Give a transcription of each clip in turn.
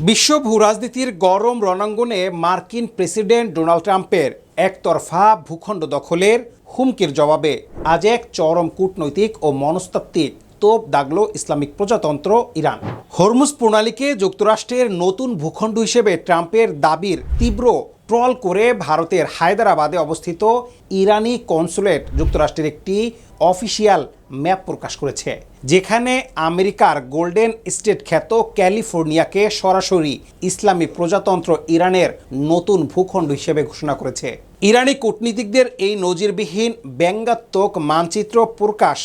বিশ্ব ভূরাজনীতির গরম রণাঙ্গনে মার্কিন প্রেসিডেন্ট ডোনাল্ড ট্রাম্পের একতরফা ভূখণ্ড দখলের হুমকির জবাবে আজ এক চরম কূটনৈতিক ও মনস্তাত্ত্বিক তোপ দাগল ইসলামিক প্রজাতন্ত্র ইরান। হরমুজ প্রণালীকে যুক্তরাষ্ট্রের নতুন ভূখণ্ড হিসেবে ট্রাম্পের দাবির তীব্র ট্রল করে ভারতের হায়দ্রাবাদে অবস্থিত ইরানি কনসুলেট যুক্তরাষ্ট্রের একটি অফিসিয়াল ম্যাপ প্রকাশ করেছে, যেখানে আমেরিকার গোল্ডেন স্টেট খ্যাত ক্যালিফোর্নিয়াকে সরাসরি ইসলামী প্রজাতন্ত্র ইরানের নতুন ভূখণ্ড হিসেবে ঘোষণা করেছে। ইরানি কূটনীতিকদের এই নজিরবিহীন ব্যঙ্গাত্মক মানচিত্র প্রকাশ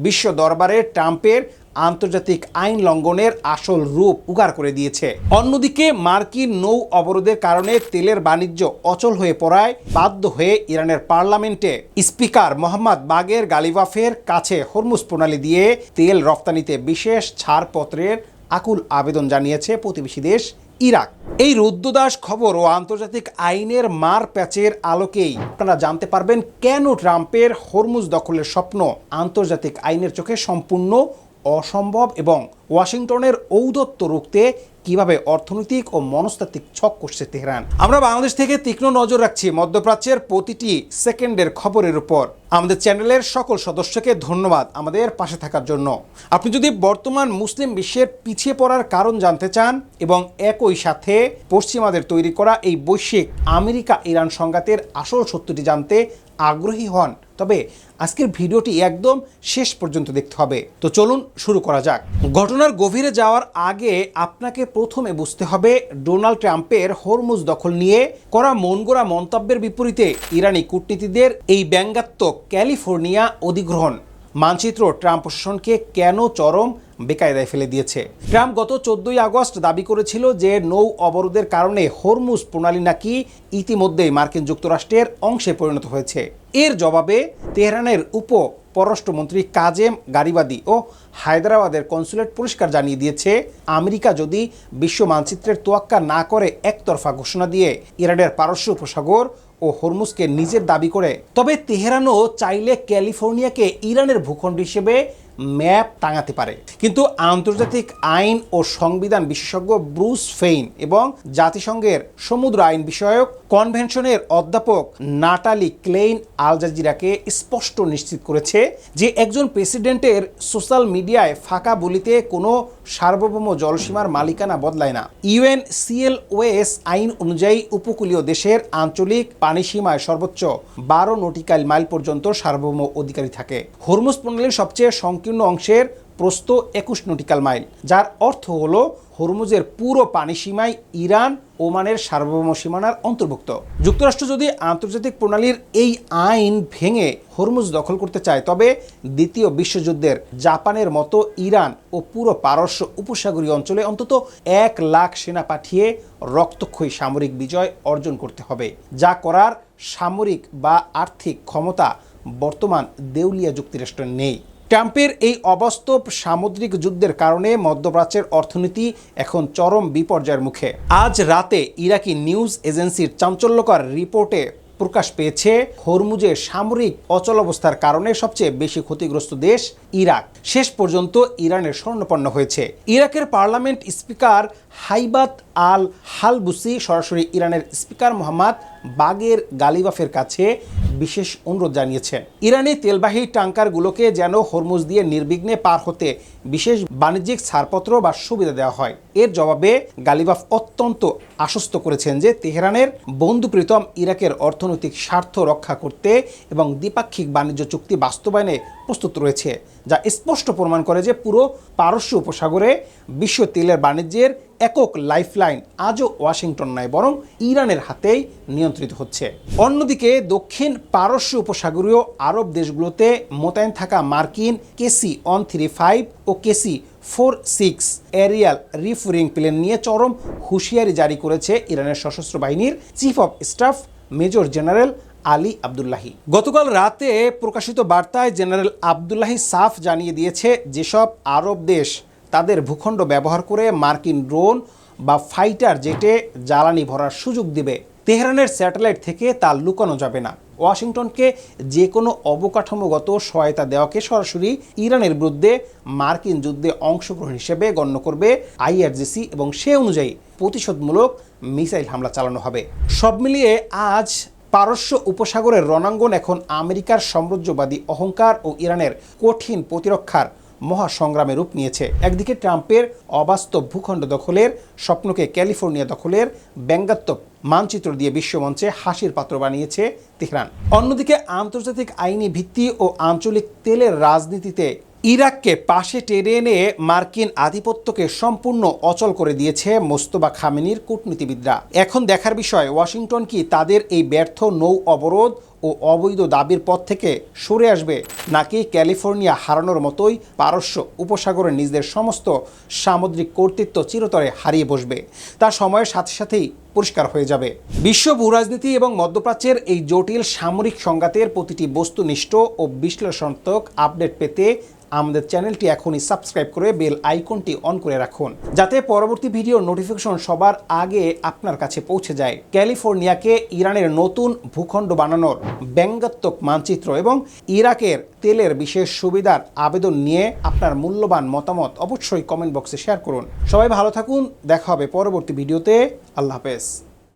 বিশ্ব দরবারে ট্রাম্পের আন্তর্জাতিক আইন লঙ্ঘনের আসল রূপ উগার করে দিয়েছে। অন্যদিকে মার্কিন নৌ অবরোধের কারণে তেলের বাণিজ্য অচল হয়ে পড়ায় বাধ্য হয়ে ইরানের পার্লামেন্টে স্পিকার মোহাম্মদ বাগের গালিবাফের কাছে হরমুজ প্রণালী দিয়ে তেল রফতানিতে বিশেষ ছাড়পত্রের আকুল আবেদন জানিয়েছে প্রতিবেশী দেশ ইরাক। এই রুদ্ধদাস খবর ও আন্তর্জাতিক আইনের মার প্যাচের আলোকেই আপনারা জানতে পারবেন কেন ট্রাম্পের হরমুজ দখলের স্বপ্ন আন্তর্জাতিক আইনের চোখে সম্পূর্ণ অসম্ভব এবং ওয়াশিংটনের ঔদ্ধত্য রুখতে কিভাবে অর্থনৈতিক ও মনস্তাত্ত্বিক ছক কষছে তেহরান। আমরা বাংলাদেশ থেকে তীক্ষ্ণ নজর রাখছি মধ্যপ্রাচ্যের প্রতিটি সেকেন্ডের খবরের উপর। আমাদের চ্যানেলের সকল সদস্যকে ধন্যবাদ আমাদের পাশে থাকার জন্য। আপনি যদি বর্তমান মুসলিম বিশ্বের পিছিয়ে পড়ার কারণ জানতে চান এবং একই সাথে পশ্চিমাদের তৈরি করা এই বৈশ্বিক আমেরিকা ইরান সংঘাতের আসল সত্যটি জানতে আগ্রহী হন, তবে আজকের ভিডিওটি একদম শেষ পর্যন্ত দেখতে হবে। তো চলুন শুরু করা যাক। ঘটনার গভীরে যাওয়ার আগে আপনাকে প্রথমে বুঝতে হবে ডোনাল্ড ট্রাম্পের হরমুজ দখল নিয়ে করা মনগড়া মন্তব্যের বিপরীতে ইরানি কূটনীতিকদের এই ব্যঙ্গাত্মক ক্যালিফোর্নিয়া অধিগ্রহণ মানচিত্র ট্রাম্প প্রশাসনকে কেন চরম বেকায়দায় ফেলে দিয়েছে। ট্রাম্প গত 14 আগস্ট দাবি করেছিল যে নৌ অবরোধের কারণে হরমুজ প্রণালী নাকি ইতিমধ্যেই মার্কিন যুক্তরাষ্ট্রের অংশে পরিণত হয়েছে। এর জবাবে তেহরানের উপ পররাষ্ট্রমন্ত্রী কাজেম গারিবাদি ও হায়দ্রাবাদের কনসুলেট পরিষ্কার জানিয়ে দিয়েছে, আমেরিকা যদি বিশ্ব মানচিত্রের তোয়াক্কা না করে একতরফা ঘোষণা দিয়ে ইরানের পারস্য উপসাগর ও হরমুজকে নিজের দাবি করে, তবে তেহরানও চাইলে ক্যালিফোর্নিয়াকে ইরানের ভূখণ্ড হিসেবে ম্যাপ টাঙাতে পারে। কিন্তু আন্তর্জাতিক আইন ও সংবিধান বিশেষজ্ঞ ব্রুস ফেইন এবং জাতিসংঘের সমুদ্র আইন বিষয়ক কনভেনশনের অধ্যাপক নাটালি ক্লেইন আল জাজিরাকে স্পষ্ট নিশ্চিত করেছে যে একজন প্রেসিডেন্টের সোশ্যাল মিডিয়ায় ফাঁকা বলিতে কোনো সার্বভৌম জলসীমার মালিকানা বদলায় না। ইউএনসিএলওএস আইন অনুযায়ী উপকূলীয় দেশের আঞ্চলিক পানিসীমায় সর্বোচ্চ 12 নটিক্যাল মাইল পর্যন্ত সার্বভৌম অধিকারী থাকে। হরমুজ প্রণালীর সবচেয়ে সংকীর্ণ অংশের প্রস্থ 21 নটিক্যাল মাইল, যার অর্থ হলো হরমুজের পুরো পানিসীমায় ইরান ওমানের সার্বভৌম সীমানার অন্তর্ভুক্ত। যুক্তরাষ্ট্র যদি আন্তর্জাতিক প্রণালীর এই আইন ভেঙে হরমুজ দখল করতে চায়, তবে দ্বিতীয় বিশ্বযুদ্ধের জাপানের মতো ইরান ও পুরো পারস্য উপসাগরীয় অঞ্চলে অন্তত 1 লাখ সেনা পাঠিয়ে রক্তক্ষয়ী সামরিক বিজয় অর্জন করতে হবে, যা করার সামরিক বা আর্থিক ক্ষমতা বর্তমান দেউলিয়া যুক্তরাষ্ট্রের নেই। ট্রাম্পের এই অবাস্তব সামুদ্রিক যুদ্ধের কারণে মধ্যপ্রাচ্যের অর্থনীতি এখন চরম বিপর্যয়ের মুখে। আজ রাতে ইরাকি নিউজ এজেন্সির চাঞ্চল্যকর রিপোর্টে প্রকাশ পেয়েছে হরমুজের সামরিক অচলাবস্থার কারণে সবচেয়ে বেশি ক্ষতিগ্রস্ত দেশ ইরাক শেষ পর্যন্ত ইরানের শরণাপন্ন হয়েছে। ইরাকের পার্লামেন্ট স্পিকার হাইবাত আল হালবুসি সরাসরি ইরানের স্পিকার মোহাম্মদ বাগের গালিবাফের কাছে বিশেষ অনুরোধ জানিয়েছেন ইরানি তেলবাহী ট্যাঙ্কারগুলোকে যেন হরমুজ দিয়ে নির্বিঘ্নে পার হতে বিশেষ বাণিজ্যিক ছাড়পত্র বা সুবিধা দেওয়া হয়। এর জবাবে গালিবাফ অত্যন্ত আশ্বস্ত করেছেন যে তেহরানের বন্ধুপ্রীতম ইরাকের অর্থনৈতিক স্বার্থ রক্ষা করতে এবং দ্বিপাক্ষিক বাণিজ্য চুক্তি বাস্তবায়নে প্রস্তুত রয়েছে, যা স্পষ্ট প্রমাণ করে যে পুরো পারস্য উপসাগরে বিশ্ব তেলের বাণিজ্যের একক লাইফলাইন আজও ওয়াশিংটন নয়, বরং ইরানের হাতেই নিয়ন্ত্রিত হচ্ছে। অন্যদিকে দক্ষিণ পারস্য উপসাগরীয় আরব দেশগুলোতে মোতায়েন থাকা মার্কিন KC-135 ও KC-46 এরিয়াল রিফুরিং প্লেন নিয়ে চরম হুঁশিয়ারি জারি করেছে ইরানের সশস্ত্র বাহিনীর chief of staff major general Ali Abdullahi. গতকাল রাতে প্রকাশিত বার্তায় জেনারেল আবদুল্লাহি সাফ জানিয়ে দিয়েছে, যেসব আরব দেশ তাদের ভূখণ্ড ব্যবহার করে মার্কিন ড্রোন বা ফাইটার জেটে জ্বালানি ভরার সুযোগ দিবে, তেহরানের স্যাটেলাইট থেকে তা লুকানো যাবে না। ওয়াশিংটনকে যে কোনো অবকাঠামোগত সহায়তা দেওয়াকে সরাসরি ইরানের বিরুদ্ধে মার্কিন যুদ্ধে অংশগ্রহণ হিসেবে গণ্য করবে আইআরজিসি এবং সে অনুযায়ী প্রতিশোধমূলক মিসাইল হামলা চালানো হবে। সব মিলিয়ে আজ পারস্য উপসাগরের রণাঙ্গন এখন আমেরিকার সাম্রাজ্যবাদী অহংকার ও ইরানের কঠিন প্রতিরক্ষার মহাসংগ্রামে রূপ নিয়েছে। একদিকে ট্রাম্পের অবাস্তব ভূখণ্ড দখলের স্বপ্নকে ক্যালিফোর্নিয়া দখলের ব্যঙ্গাত্মক মানচিত্র দিয়ে বিশ্বমঞ্চে হাসির পাত্র বানিয়েছে তেহরান। অন্যদিকে আন্তর্জাতিক আইনি ভিত্তি ও আঞ্চলিক তেলের রাজনীতিতে ইরাককে পাশে টেনে এনে মার্কিন আধিপত্যকে সম্পূর্ণ অচল করে দিয়েছে মোস্তফা খামেনির কূটনীতিবিদরা। এখন দেখার বিষয় ওয়াশিংটন কি তাদের এই ব্যর্থ নৌ অবরোধ ও অবৈধ দাবির পথ থেকে সরে আসবে, নাকি ক্যালিফোর্নিয়া হারানোর মতোই পারস্য উপসাগরের নিজেদের সমস্ত সামুদ্রিক কর্তৃত্ব চিরতরে হারিয়ে বসবে, তা সময়ের সাথে সাথেই পরিষ্কার হয়ে যাবে। বিশ্ব ভূরাজনীতি এবং মধ্যপ্রাচ্যের এই জটিল সামরিক সংঘাতের প্রতিটি বস্তুনিষ্ঠ ও বিশ্লেষণাত্মক আপডেট পেতে আমাদের চ্যানেলটি এখনই সাবস্ক্রাইব করে বেল আইকনটি অন করে রাখুন, যাতে পরবর্তী ভিডিও নোটিফিকেশন সবার আগে আপনার কাছে পৌঁছে যায়। ক্যালিফোর্নিয়াকে ইরানের নতুন ভূখণ্ড বানানোর ব্যঙ্গাত্মক মানচিত্র এবং ইরাকের তেলের বিশেষ সুবিধার আবেদন নিয়ে আপনার মূল্যবান মতামত অবশ্যই কমেন্ট বক্সে শেয়ার করুন। সবাই ভালো থাকুন, দেখা হবে পরবর্তী ভিডিওতে। আল্লাহ হাফেজ।